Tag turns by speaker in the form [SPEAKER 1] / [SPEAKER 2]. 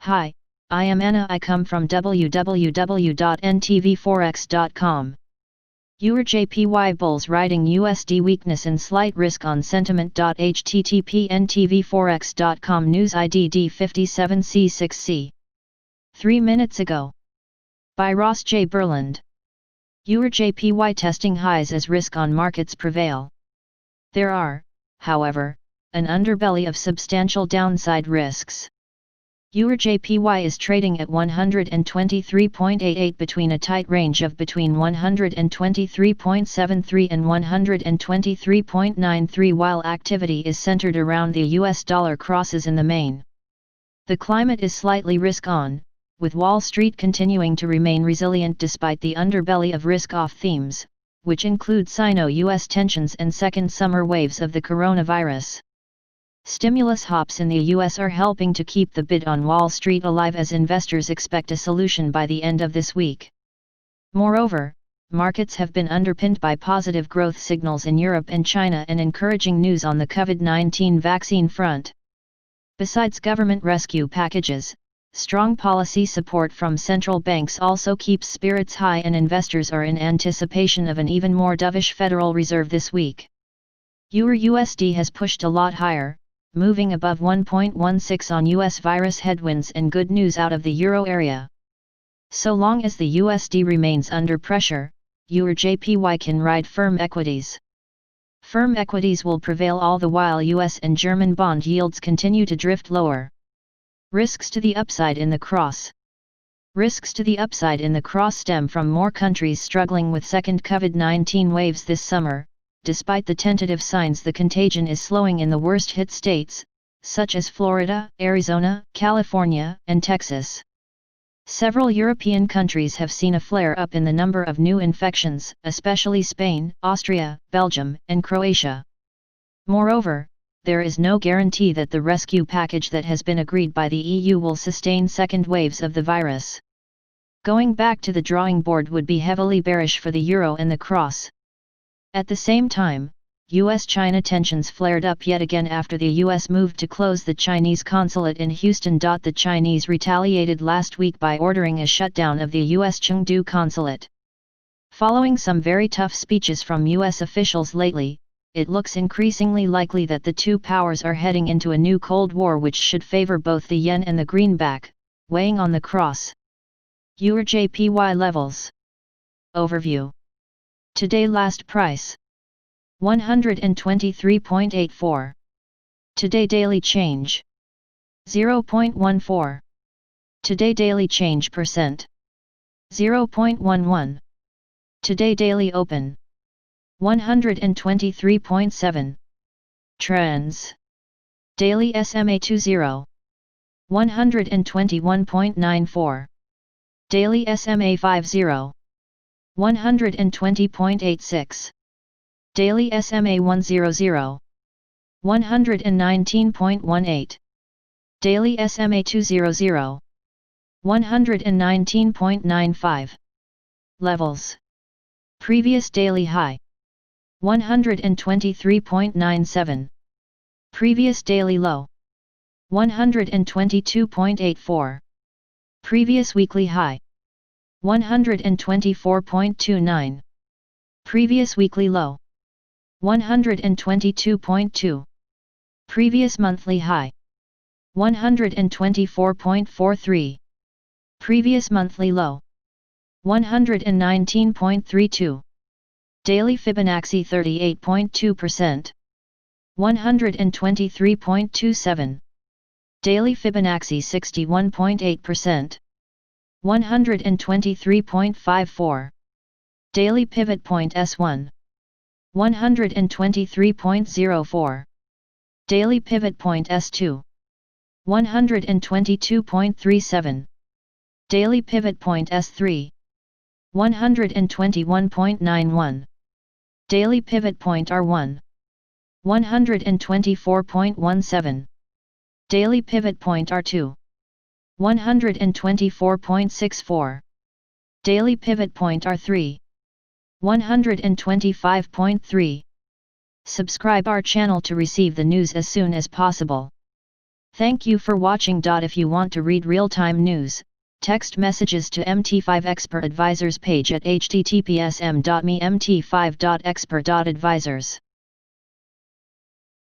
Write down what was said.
[SPEAKER 1] Hi, I am Anna. I come from www.ntvforex.com. EUR JPY Bulls riding USD weakness and slight risk on sentiment. http ntvforex.com News ID D57C6C. 3 minutes ago. By Ross J. Berland. EUR JPY testing highs as risk on markets prevail. There are, however, an underbelly of substantial downside risks. EUR JPY is trading at 123.88 between a tight range of between 123.73 and 123.93 while activity is centered around the US dollar crosses in the main. The climate is slightly risk-on, with Wall Street continuing to remain resilient despite the underbelly of risk-off themes, which include Sino-US tensions and second summer waves of the coronavirus. Stimulus hops in the US are helping to keep the bid on Wall Street alive as investors expect a solution by the end of this week. Moreover, markets have been underpinned by positive growth signals in Europe and China and encouraging news on the COVID-19 vaccine front. Besides government rescue packages, strong policy support from central banks also keeps spirits high and investors are in anticipation of an even more dovish Federal Reserve this week. EUR USD has pushed a lot higher, moving above 1.16 on US virus headwinds and good news out of the euro area. So long as the USD remains under pressure, EUR JPY can ride firm equities. Firm equities will prevail all the while US and German bond yields continue to drift lower. Risks to the upside in the cross. Risks to the upside in the cross stem from more countries struggling with second COVID-19 waves this summer, despite the tentative signs the contagion is slowing in the worst-hit states, such as Florida, Arizona, California, and Texas. Several European countries have seen a flare-up in the number of new infections, especially Spain, Austria, Belgium, and Croatia. Moreover, there is no guarantee that the rescue package that has been agreed by the EU will sustain second waves of the virus. Going back to the drawing board would be heavily bearish for the euro and the cross. At the same time, US-China tensions flared up yet again after the US moved to close the Chinese consulate in Houston. The Chinese retaliated last week by ordering a shutdown of the US Chengdu consulate. Following some very tough speeches from US officials lately, it looks increasingly likely that the two powers are heading into a new Cold War which should favor both the yen and the greenback, weighing on the cross. EUR JPY levels. Overview. Today last price. 123.84. Today daily change. 0.14. Today daily change percent. 0.11. Today daily open. 123.7. Trends. Daily SMA 20. 121.94. Daily SMA 50. 120.86. Daily SMA 100. 119.18. Daily SMA 200. 119.95. Levels. Previous daily high. 123.97. Previous daily low. 122.84. Previous weekly high. 124.29. Previous weekly low. 122.2. Previous monthly high. 124.43. Previous monthly low. 119.32. Daily Fibonacci 38.2%. 123.27. Daily Fibonacci 61.8%. 123.54. Daily Pivot Point S1. 123.04. Daily Pivot Point S2. 122.37. Daily Pivot Point S3. 121.91. Daily Pivot Point R1. 124.17. Daily Pivot Point R2. 124.64. Daily Pivot Point R3. 125.3. Subscribe our channel to receive the news as soon as possible.
[SPEAKER 2] Thank you for watching. If you want to read real-time news, text messages to MT5 Expert Advisors page at https://m.me/mt5.expert.advisors.